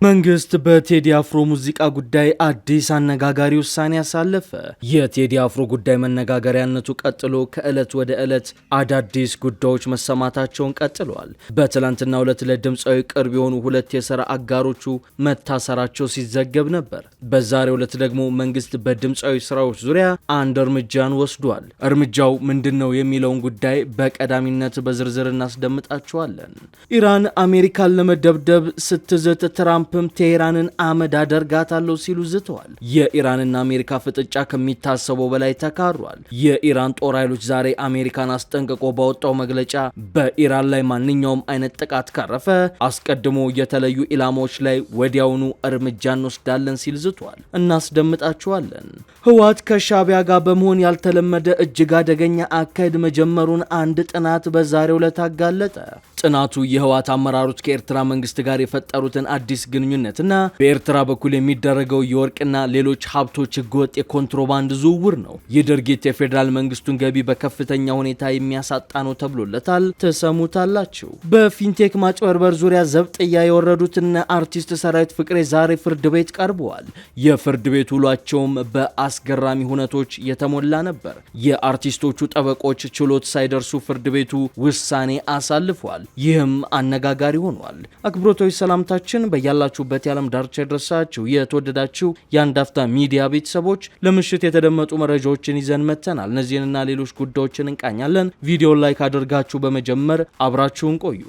መንግስት በቴዲ አፍሮ ሙዚቃ ጉዳይ አዲስ አነጋጋሪ ውሳኔ ያሳለፈ። የቴዲ አፍሮ ጉዳይ መነጋገሪያነቱ ቀጥሎ ከዕለት ወደ ዕለት አዳዲስ ጉዳዮች መሰማታቸውን ቀጥለዋል። በትላንትናው ዕለት ለድምፃዊ ቅርብ የሆኑ ሁለት የሥራ አጋሮቹ መታሰራቸው ሲዘገብ ነበር። በዛሬው ዕለት ደግሞ መንግስት በድምፃዊ ስራዎች ዙሪያ አንድ እርምጃን ወስዷል። እርምጃው ምንድነው የሚለውን ጉዳይ በቀዳሚነት በዝርዝር እናስደምጣቸዋለን። ኢራን አሜሪካን ለመደብደብ ስትዝት ትራምፕ ቴህራንን አመድ አደርጋታለሁ ሲሉ ዝተዋል። የኢራንና አሜሪካ ፍጥጫ ከሚታሰበው በላይ ተካሯል። የኢራን ጦር ኃይሎች ዛሬ አሜሪካን አስጠንቅቆ ባወጣው መግለጫ በኢራን ላይ ማንኛውም አይነት ጥቃት ካረፈ አስቀድሞ የተለዩ ኢላማዎች ላይ ወዲያውኑ እርምጃ እንወስዳለን ሲል ዝቷል። እናስደምጣችኋለን። ህወሓት ከሻዕቢያ ጋር በመሆን ያልተለመደ እጅግ አደገኛ አካሄድ መጀመሩን አንድ ጥናት በዛሬው ዕለት አጋለጠ። ጥናቱ የህወሓት አመራሮች ከኤርትራ መንግስት ጋር የፈጠሩትን አዲስ ግንኙነትና በኤርትራ በኩል የሚደረገው የወርቅና ሌሎች ሀብቶች ህገወጥ የኮንትሮባንድ ዝውውር ነው። ይህ ድርጊት የፌዴራል መንግስቱን ገቢ በከፍተኛ ሁኔታ የሚያሳጣ ነው ተብሎለታል። ተሰሙታላችሁ። በፊንቴክ ማጭበርበር ዙሪያ ዘብጥያ የወረዱትና አርቲስት ሰራዊት ፍቅሬ ዛሬ ፍርድ ቤት ቀርበዋል። የፍርድ ቤት ውሏቸውም በአስገራሚ ሁነቶች የተሞላ ነበር። የአርቲስቶቹ ጠበቆች ችሎት ሳይደርሱ ፍርድ ቤቱ ውሳኔ አሳልፏል። ይህም አነጋጋሪ ሆኗል። አክብሮታዊ ሰላምታችን በያላችሁበት የዓለም ዳርቻ ይድረሳችሁ። የተወደዳችሁ የአንድ አፍታ ሚዲያ ቤተሰቦች ለምሽት የተደመጡ መረጃዎችን ይዘን መጥተናል። እነዚህንና ሌሎች ጉዳዮችን እንቃኛለን። ቪዲዮን ላይክ አድርጋችሁ በመጀመር አብራችሁን ቆዩ።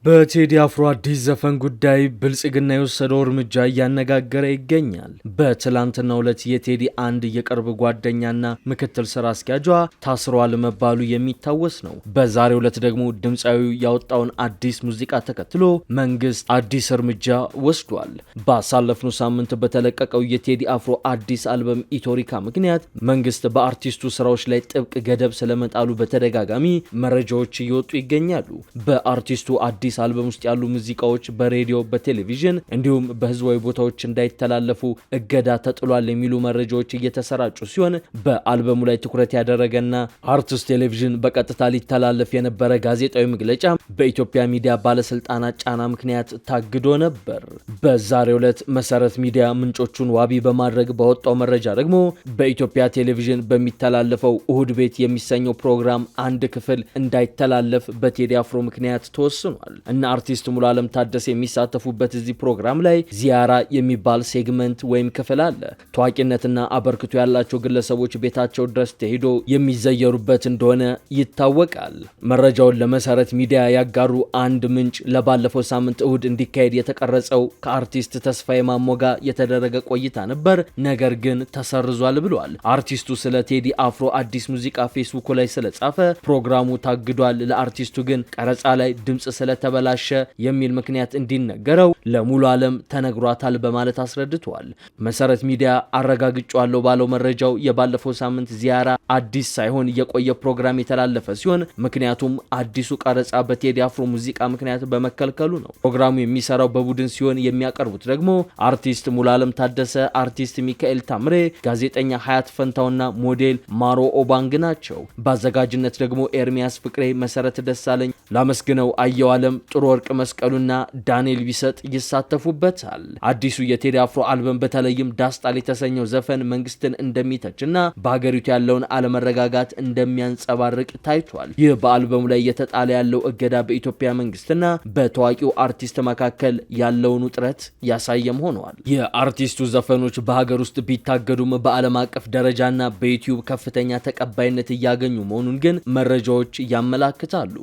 በቴዲ አፍሮ አዲስ ዘፈን ጉዳይ ብልጽግና የወሰደው እርምጃ እያነጋገረ ይገኛል። በትላንትናው ዕለት የቴዲ አንድ የቅርብ ጓደኛና ምክትል ስራ አስኪያጇ ታስረዋል መባሉ የሚታወስ ነው። በዛሬው ዕለት ደግሞ ድምፃዊው ያወጣውን አዲስ ሙዚቃ ተከትሎ መንግስት አዲስ እርምጃ ወስዷል። ባሳለፍነው ሳምንት በተለቀቀው የቴዲ አፍሮ አዲስ አልበም ኢቶሪካ ምክንያት መንግስት በአርቲስቱ ስራዎች ላይ ጥብቅ ገደብ ስለመጣሉ በተደጋጋሚ መረጃዎች እየወጡ ይገኛሉ። በአርቲስቱ አዲስ አልበም ውስጥ ያሉ ሙዚቃዎች በሬዲዮ፣ በቴሌቪዥን እንዲሁም በህዝባዊ ቦታዎች እንዳይተላለፉ እገዳ ተጥሏል የሚሉ መረጃዎች እየተሰራጩ ሲሆን በአልበሙ ላይ ትኩረት ያደረገና አርትስ ቴሌቪዥን በቀጥታ ሊተላለፍ የነበረ ጋዜጣዊ መግለጫ በኢትዮጵያ ሚዲያ ባለስልጣናት ጫና ምክንያት ታግዶ ነበር። በዛሬው ዕለት መሰረት ሚዲያ ምንጮቹን ዋቢ በማድረግ ባወጣው መረጃ ደግሞ በኢትዮጵያ ቴሌቪዥን በሚተላለፈው እሁድ ቤት የሚሰኘው ፕሮግራም አንድ ክፍል እንዳይተላለፍ በቴዲ አፍሮ ምክንያት ተወስኗል። እና አርቲስት ሙሉዓለም ታደሰ የሚሳተፉበት እዚህ ፕሮግራም ላይ ዚያራ የሚባል ሴግመንት ወይም ክፍል አለ። ታዋቂነትና አበርክቶ ያላቸው ግለሰቦች ቤታቸው ድረስ ተሄዶ የሚዘየሩበት እንደሆነ ይታወቃል። መረጃውን ለመሰረት ሚዲያ ያጋሩ አንድ ምንጭ ለባለፈው ሳምንት እሁድ እንዲካሄድ የተቀረጸው ከአርቲስት ተስፋዬ ማሞ ጋር የተደረገ ቆይታ ነበር፣ ነገር ግን ተሰርዟል ብሏል። አርቲስቱ ስለ ቴዲ አፍሮ አዲስ ሙዚቃ ፌስቡክ ላይ ስለጻፈ ፕሮግራሙ ታግዷል፣ ለአርቲስቱ ግን ቀረጻ ላይ ድምጽ ስለተበላሸ የሚል ምክንያት እንዲነገረው ለሙሉዓለም ተነግሯታል በማለት አስረድቷል። መሰረት ሚዲያ አረጋግጫለሁ ባለው መረጃው የባለፈው ሳምንት ዚያራ አዲስ ሳይሆን የቆየ ፕሮግራም የተላለፈ ሲሆን ምክንያቱም አዲሱ ቀረጻ በቴዲ አፍሮ ሙዚቃ ምክንያት በመከልከሉ ነው። ፕሮግራሙ የሚሰራው በቡድን ሲሆን የሚያቀርቡት ደግሞ አርቲስት ሙሉዓለም ታደሰ፣ አርቲስት ሚካኤል ታምሬ፣ ጋዜጠኛ ሀያት ፈንታውና ሞዴል ማሮ ኦባንግ ናቸው። በአዘጋጅነት ደግሞ ኤርሚያስ ፍቅሬ፣ መሰረት ደሳለኝ፣ ላመስግነው አየዋለም፣ ጥሩ ወርቅ መስቀሉና ዳንኤል ቢሰጥ ይሳተፉበታል። አዲሱ የቴዲ አፍሮ አልበም በተለይም ዳስጣል የተሰኘው ዘፈን መንግስትን እንደሚተችና በሀገሪቱ ያለውን አለመረጋጋት እንደሚያንጸባርቅ ታይቷል። ይህ በአልበሙ ላይ የተጣለ ያለው እገዳ በኢትዮጵያ መንግስትና በታዋቂው አርቲስት መካከል ያለውን ውጥረት ያሳየም ሆኗል። የአርቲስቱ ዘፈኖች በሀገር ውስጥ ቢታገዱም በዓለም አቀፍ ደረጃና በዩቲዩብ ከፍተኛ ተቀባይነት እያገኙ መሆኑን ግን መረጃዎች ያመላክታሉ።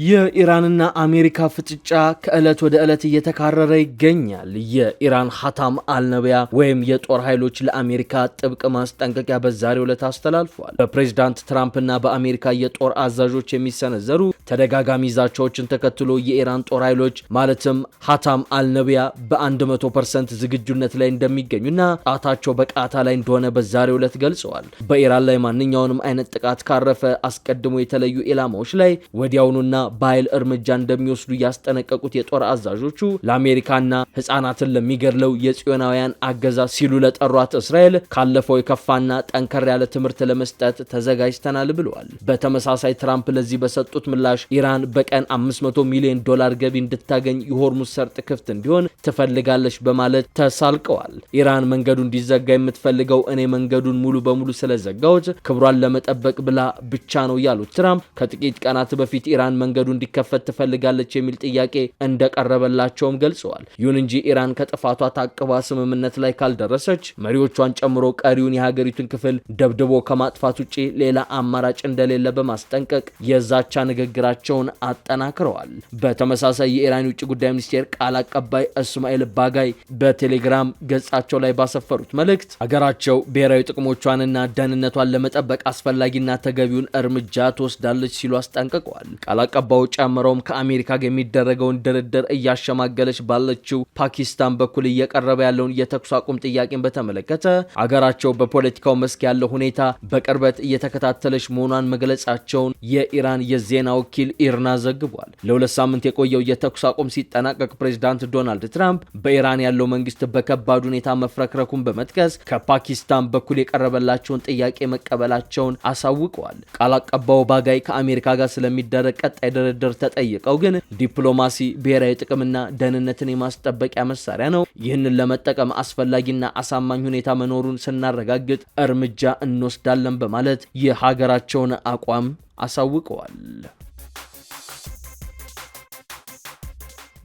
የኢራንና አሜሪካ ፍጥጫ ከዕለት ወደ ዕለት እየተካረረ ይገኛል። የኢራን ሀታም አልነቢያ ወይም የጦር ኃይሎች ለአሜሪካ ጥብቅ ማስጠንቀቂያ በዛሬው ዕለት አስተላልፏል። በፕሬዝዳንት ትራምፕና በአሜሪካ የጦር አዛዦች የሚሰነዘሩ ተደጋጋሚ ዛቻዎችን ተከትሎ የኢራን ጦር ኃይሎች ማለትም ሀታም አልነቢያ በ100% ዝግጁነት ላይ እንደሚገኙና ጣታቸው በቃታ ላይ እንደሆነ በዛሬው ዕለት ገልጸዋል። በኢራን ላይ ማንኛውንም አይነት ጥቃት ካረፈ አስቀድሞ የተለዩ ኢላማዎች ላይ ወዲያውኑና በኃይል እርምጃ እንደሚወስዱ ያስጠነቀቁት የጦር አዛዦቹ ለአሜሪካና ህፃናትን ለሚገድለው የጽዮናውያን አገዛዝ ሲሉ ለጠሯት እስራኤል ካለፈው የከፋና ጠንከር ያለ ትምህርት ለመስጠት ተዘጋጅተናል ብለዋል። በተመሳሳይ ትራምፕ ለዚህ በሰጡት ምላሽ ኢራን በቀን $500 ሚሊዮን ገቢ እንድታገኝ የሆርሙዝ ሰርጥ ክፍት እንዲሆን ትፈልጋለች በማለት ተሳልቀዋል። ኢራን መንገዱ እንዲዘጋ የምትፈልገው እኔ መንገዱን ሙሉ በሙሉ ስለዘጋሁት ክብሯን ለመጠበቅ ብላ ብቻ ነው ያሉት ትራምፕ ከጥቂት ቀናት በፊት ኢራን መንገዱ እንዲከፈት ትፈልጋለች የሚል ጥያቄ እንደቀረበላቸውም ገልጸዋል። ይሁን እንጂ ኢራን ከጥፋቷ ታቅባ ስምምነት ላይ ካልደረሰች መሪዎቿን ጨምሮ ቀሪውን የሀገሪቱን ክፍል ደብድቦ ከማጥፋት ውጪ ሌላ አማራጭ እንደሌለ በማስጠንቀቅ የዛቻ ንግግራቸውን አጠናክረዋል። በተመሳሳይ የኢራን ውጭ ጉዳይ ሚኒስቴር ቃል አቀባይ እስማኤል ባጋይ በቴሌግራም ገጻቸው ላይ ባሰፈሩት መልእክት ሀገራቸው ብሔራዊ ጥቅሞቿንና ደህንነቷን ለመጠበቅ አስፈላጊና ተገቢውን እርምጃ ትወስዳለች ሲሉ አስጠንቅቀዋል። ቃል አቀባዩ ጨምረውም ከአሜሪካ ጋር የሚደረገውን ድርድር እያሸማገለች ባለችው ፓኪስታን በኩል እየቀረበ ያለውን የተኩስ አቁም ጥያቄን በተመለከተ ሀገራቸው በፖለቲካው መስክ ያለው ሁኔታ በቅርበት እየተከታተለች መሆኗን መግለጻቸውን የኢራን የዜና ወኪል ኢርና ዘግቧል። ለሁለት ሳምንት የቆየው የተኩስ አቁም ሲጠናቀቅ ፕሬዝዳንት ዶናልድ ትራምፕ በኢራን ያለው መንግስት በከባድ ሁኔታ መፍረክረኩን በመጥቀስ ከፓኪስታን በኩል የቀረበላቸውን ጥያቄ መቀበላቸውን አሳውቀዋል። ቃል አቀባዩ ባጋይ ከአሜሪካ ጋር ስለሚደረግ ቀጣይ ድርድር ተጠይቀው ግን ዲፕሎማሲ ብሔራዊ ጥቅምና ደህንነትን የማስጠበቂያ መሳሪያ ነው፣ ይህንን ለመጠቀም አስፈላጊና አሳማኝ ሁኔታ መኖሩን ስናረጋግጥ እርምጃ እንወስዳለን በማለት የሀገራቸውን አቋም አሳውቀዋል።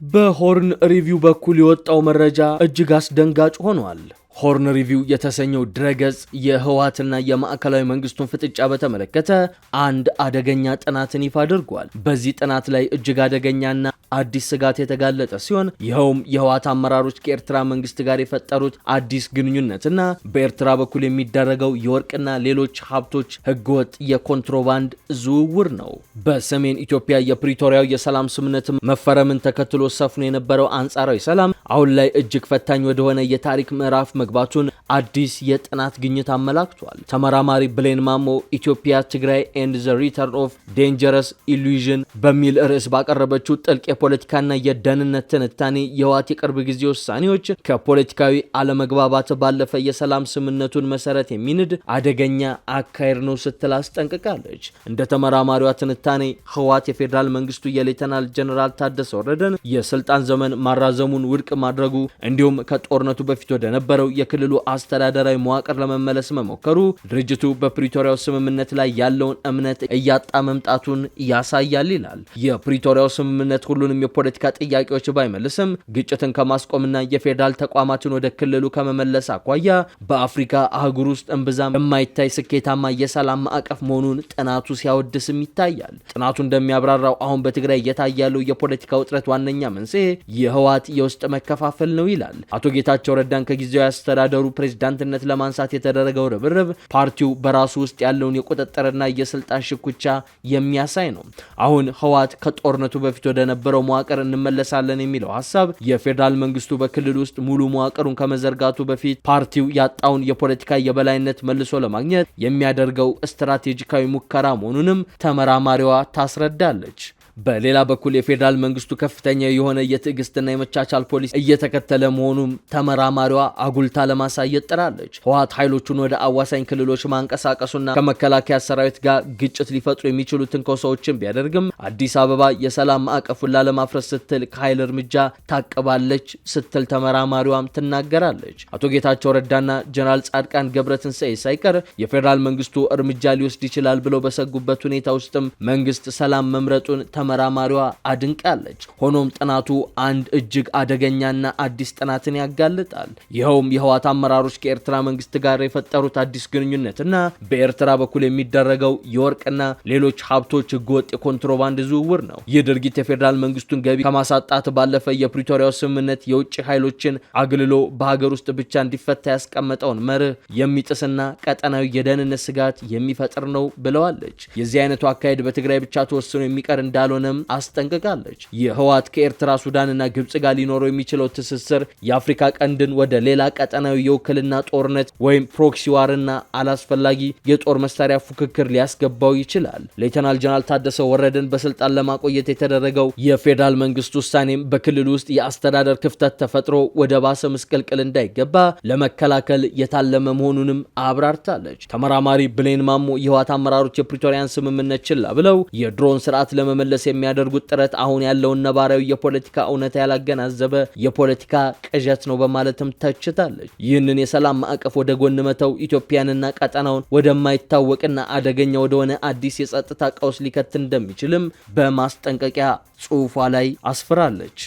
በሆርን ሪቪው በኩል የወጣው መረጃ እጅግ አስደንጋጭ ሆኗል። ሆርን ሪቪው የተሰኘው ድረገጽ የህወሓትና የማዕከላዊ መንግስቱን ፍጥጫ በተመለከተ አንድ አደገኛ ጥናትን ይፋ አድርጓል። በዚህ ጥናት ላይ እጅግ አደገኛና አዲስ ስጋት የተጋለጠ ሲሆን ይኸውም የህወሓት አመራሮች ከኤርትራ መንግስት ጋር የፈጠሩት አዲስ ግንኙነትና በኤርትራ በኩል የሚደረገው የወርቅና ሌሎች ሀብቶች ህገወጥ የኮንትሮባንድ ዝውውር ነው። በሰሜን ኢትዮጵያ የፕሪቶሪያው የሰላም ስምምነት መፈረምን ተከትሎ ሰፍኖ የነበረው አንጻራዊ ሰላም አሁን ላይ እጅግ ፈታኝ ወደሆነ የታሪክ ምዕራፍ መግባቱን አዲስ የጥናት ግኝት አመላክቷል። ተመራማሪ ብሌን ማሞ ኢትዮጵያ ትግራይ ኤንድ ዘ ሪተርን ኦፍ ዴንጀረስ ኢሉዥን በሚል ርዕስ ባቀረበችው ጥልቅ የፖለቲካና የደህንነት ትንታኔ የህወሓት የቅርብ ጊዜ ውሳኔዎች ከፖለቲካዊ አለመግባባት ባለፈ የሰላም ስምምነቱን መሰረት የሚንድ አደገኛ አካሄድ ነው ስትል አስጠንቅቃለች። እንደ ተመራማሪዋ ትንታኔ ህወሓት የፌዴራል መንግስቱ የሌተናል ጀነራል ታደሰ ወረደን የስልጣን ዘመን ማራዘሙን ውድቅ ማድረጉ እንዲሁም ከጦርነቱ በፊት ወደ ነበረው የክልሉ አስተዳደራዊ መዋቅር ለመመለስ መሞከሩ ድርጅቱ በፕሪቶሪያው ስምምነት ላይ ያለውን እምነት እያጣ መምጣቱን ያሳያል ይላል። የፕሪቶሪያው ስምምነት ሁሉንም የፖለቲካ ጥያቄዎች ባይመልስም ግጭትን ከማስቆምና የፌዴራል ተቋማትን ወደ ክልሉ ከመመለስ አኳያ በአፍሪካ አህጉር ውስጥ እምብዛም የማይታይ ስኬታማ የሰላም ማዕቀፍ መሆኑን ጥናቱ ሲያወድስም ይታያል። ጥናቱ እንደሚያብራራው አሁን በትግራይ እየታየ ያለው የፖለቲካ ውጥረት ዋነኛ መንስኤ የህወሓት የውስጥ መከፋፈል ነው ይላል። አቶ ጌታቸው ረዳን ከጊዜያዊ አስተዳደሩ ፕሬዝዳንትነት ለማንሳት የተደረገው ርብርብ ፓርቲው በራሱ ውስጥ ያለውን የቁጥጥርና የስልጣን ሽኩቻ የሚያሳይ ነው። አሁን ህወሓት ከጦርነቱ በፊት ወደ ነበረው መዋቅር እንመለሳለን የሚለው ሐሳብ የፌዴራል መንግስቱ በክልል ውስጥ ሙሉ መዋቅሩን ከመዘርጋቱ በፊት ፓርቲው ያጣውን የፖለቲካ የበላይነት መልሶ ለማግኘት የሚያደርገው ስትራቴጂካዊ ሙከራ መሆኑንም ተመራማሪዋ ታስረዳለች። በሌላ በኩል የፌዴራል መንግስቱ ከፍተኛ የሆነ የትዕግስትና የመቻቻል ፖሊሲ እየተከተለ መሆኑን ተመራማሪዋ አጉልታ ለማሳየት ጥራለች። ህወሓት ኃይሎቹን ወደ አዋሳኝ ክልሎች ማንቀሳቀሱና ከመከላከያ ሰራዊት ጋር ግጭት ሊፈጥሩ የሚችሉ ትንኮሳዎችን ቢያደርግም አዲስ አበባ የሰላም ማዕቀፉን ላለማፍረስ ስትል ከኃይል እርምጃ ታቅባለች ስትል ተመራማሪዋም ትናገራለች። አቶ ጌታቸው ረዳና ጀነራል ጻድቃን ገብረትንሳኤ ሳይቀር የፌዴራል መንግስቱ እርምጃ ሊወስድ ይችላል ብለው በሰጉበት ሁኔታ ውስጥም መንግስት ሰላም መምረጡን ተመራማሪዋ አድንቃለች። ሆኖም ጥናቱ አንድ እጅግ አደገኛና አዲስ ጥናትን ያጋልጣል። ይኸውም የህወሓት አመራሮች ከኤርትራ መንግስት ጋር የፈጠሩት አዲስ ግንኙነትና በኤርትራ በኩል የሚደረገው የወርቅና ሌሎች ሀብቶች ህገወጥ የኮንትሮባንድ ዝውውር ነው። ይህ ድርጊት የፌዴራል መንግስቱን ገቢ ከማሳጣት ባለፈ የፕሪቶሪያው ስምምነት የውጭ ኃይሎችን አግልሎ በሀገር ውስጥ ብቻ እንዲፈታ ያስቀመጠውን መርህ የሚጥስና ቀጠናዊ የደህንነት ስጋት የሚፈጥር ነው ብለዋለች። የዚህ አይነቱ አካሄድ በትግራይ ብቻ ተወስኖ የሚቀር እንዳልሆነ እንዳልሆነም አስጠንቅቃለች። የህወሓት ከኤርትራ ሱዳንና ግብጽ ጋር ሊኖረው የሚችለው ትስስር የአፍሪካ ቀንድን ወደ ሌላ ቀጠናዊ የውክልና ጦርነት ወይም ፕሮክሲ ዋርና አላስፈላጊ የጦር መሳሪያ ፉክክር ሊያስገባው ይችላል። ሌተናል ጀነራል ታደሰ ወረደን በስልጣን ለማቆየት የተደረገው የፌዴራል መንግስት ውሳኔም በክልል ውስጥ የአስተዳደር ክፍተት ተፈጥሮ ወደ ባሰ ምስቅልቅል እንዳይገባ ለመከላከል የታለመ መሆኑንም አብራርታለች። ተመራማሪ ብሌን ማሞ የህወሓት አመራሮች የፕሪቶሪያን ስምምነት ችላ ብለው የድሮን ስርዓት ለመመለስ የሚያደርጉት ጥረት አሁን ያለውን ነባራዊ የፖለቲካ እውነታ ያላገናዘበ የፖለቲካ ቅዠት ነው በማለትም ተችታለች። ይህንን የሰላም ማዕቀፍ ወደ ጎን መተው ኢትዮጵያንና ቀጠናውን ወደማይታወቅና አደገኛ ወደሆነ አዲስ የጸጥታ ቀውስ ሊከት እንደሚችልም በማስጠንቀቂያ ጽሑፏ ላይ አስፍራለች።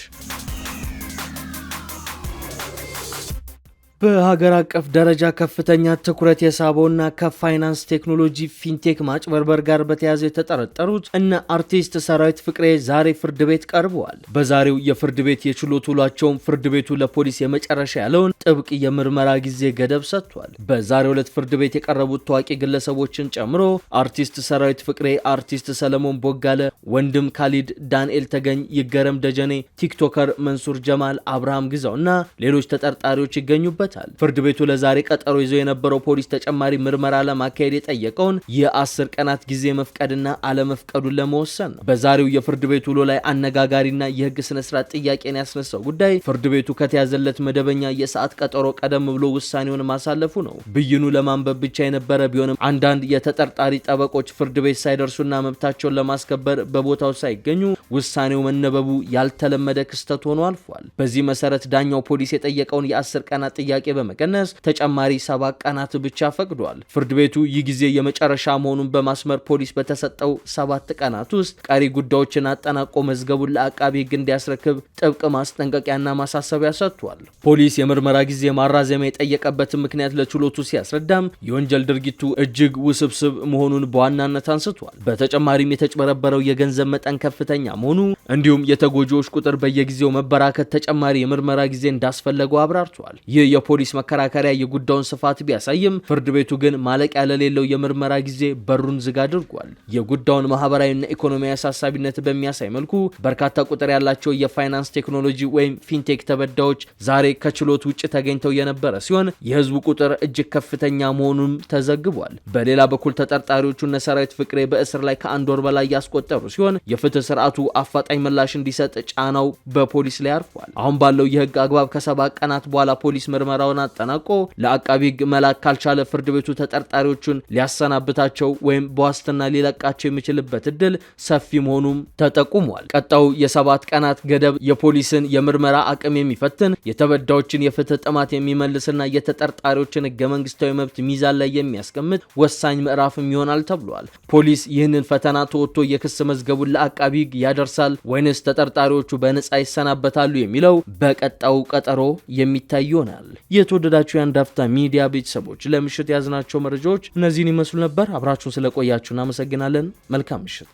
በሀገር አቀፍ ደረጃ ከፍተኛ ትኩረት የሳበውና ከፋይናንስ ቴክኖሎጂ ፊንቴክ ማጭበርበር ጋር በተያያዘ የተጠረጠሩት እነ አርቲስት ሰራዊት ፍቅሬ ዛሬ ፍርድ ቤት ቀርበዋል። በዛሬው የፍርድ ቤት የችሎት ውሏቸውም ፍርድ ቤቱ ለፖሊስ የመጨረሻ ያለውን ጥብቅ የምርመራ ጊዜ ገደብ ሰጥቷል። በዛሬው ዕለት ፍርድ ቤት የቀረቡት ታዋቂ ግለሰቦችን ጨምሮ አርቲስት ሰራዊት ፍቅሬ፣ አርቲስት ሰለሞን ቦጋለ፣ ወንድም ካሊድ፣ ዳንኤል ተገኝ፣ ይገረም ደጀኔ፣ ቲክቶከር መንሱር ጀማል፣ አብርሃም ግዛውና ሌሎች ተጠርጣሪዎች ይገኙበታል። ፍርድ ቤቱ ለዛሬ ቀጠሮ ይዞ የነበረው ፖሊስ ተጨማሪ ምርመራ ለማካሄድ የጠየቀውን የ10 ቀናት ጊዜ መፍቀድና አለመፍቀዱን ለመወሰን ነው። በዛሬው የፍርድ ቤቱ ውሎ ላይ አነጋጋሪና የህግ ስነስርዓት ጥያቄን ያስነሳው ጉዳይ ፍርድ ቤቱ ከተያዘለት መደበኛ የሰዓት ቀጠሮ ቀደም ብሎ ውሳኔውን ማሳለፉ ነው። ብይኑ ለማንበብ ብቻ የነበረ ቢሆንም አንዳንድ የተጠርጣሪ ጠበቆች ፍርድ ቤት ሳይደርሱና መብታቸውን ለማስከበር በቦታው ሳይገኙ ውሳኔው መነበቡ ያልተለመደ ክስተት ሆኖ አልፏል። በዚህ መሰረት ዳኛው ፖሊስ የጠየቀውን የ10 ቀናት ጥያቄ በመቀነስ ተጨማሪ 7 ቀናት ብቻ ፈቅዷል። ፍርድ ቤቱ ይህ ጊዜ የመጨረሻ መሆኑን በማስመር ፖሊስ በተሰጠው 7 ቀናት ውስጥ ቀሪ ጉዳዮችን አጠናቆ መዝገቡን ለአቃቢ ህግ እንዲያስረክብ ጥብቅ ማስጠንቀቂያና ማሳሰቢያ ሰጥቷል። ፖሊስ የምርመራ ጊዜ ማራዘሚያ የጠየቀበትን ምክንያት ለችሎቱ ሲያስረዳም የወንጀል ድርጊቱ እጅግ ውስብስብ መሆኑን በዋናነት አንስቷል። በተጨማሪም የተጭበረበረው የገንዘብ መጠን ከፍተኛ መሆኑ እንዲሁም የተጎጂዎች ቁጥር በየጊዜው መበራከት ተጨማሪ የምርመራ ጊዜ እንዳስፈለገው አብራርቷል። ይህ የፖሊስ መከራከሪያ የጉዳዩን ስፋት ቢያሳይም ፍርድ ቤቱ ግን ማለቂያ ለሌለው የምርመራ ጊዜ በሩን ዝግ አድርጓል። የጉዳዩን ማህበራዊና ኢኮኖሚያዊ አሳሳቢነት በሚያሳይ መልኩ በርካታ ቁጥር ያላቸው የፋይናንስ ቴክኖሎጂ ወይም ፊንቴክ ተበዳዮች ዛሬ ከችሎት ውጭ ተገኝተው የነበረ ሲሆን የህዝቡ ቁጥር እጅግ ከፍተኛ መሆኑን ተዘግቧል። በሌላ በኩል ተጠርጣሪዎቹ እነ ሰራዊት ፍቅሬ በእስር ላይ ከ1 ወር በላይ ያስቆጠሩ ሲሆን የፍትህ ስርዓቱ አፋጣኝ ምላሽ እንዲሰጥ ጫናው በፖሊስ ላይ አርፏል። አሁን ባለው የህግ አግባብ ከ7 ቀናት በኋላ ፖሊስ ምርመራውን አጠናቆ ለአቃቢ ህግ መላክ ካልቻለ ፍርድ ቤቱ ተጠርጣሪዎቹን ሊያሰናብታቸው ወይም በዋስትና ሊለቃቸው የሚችልበት እድል ሰፊ መሆኑም ተጠቁሟል። ቀጣው የ7 ቀናት ገደብ የፖሊስን የምርመራ አቅም የሚፈትን የተበዳዮችን የፍትህ ጥማት የሚመልስና የተጠርጣሪዎችን ህገ መንግስታዊ መብት ሚዛን ላይ የሚያስቀምጥ ወሳኝ ምዕራፍም ይሆናል ተብሏል። ፖሊስ ይህንን ፈተና ተወጥቶ የክስ መዝገቡን ለአቃቢ ህግ ያደርሳል ወይንስ ተጠርጣሪዎቹ በነጻ ይሰናበታሉ የሚለው በቀጣው ቀጠሮ የሚታይ ይሆናል። የተወደዳችሁ የአንድ አፍታ ሚዲያ ቤተሰቦች ለምሽት ያዝናቸው መረጃዎች እነዚህን ይመስሉ ነበር። አብራችሁን ስለቆያችሁ እናመሰግናለን። መልካም ምሽት።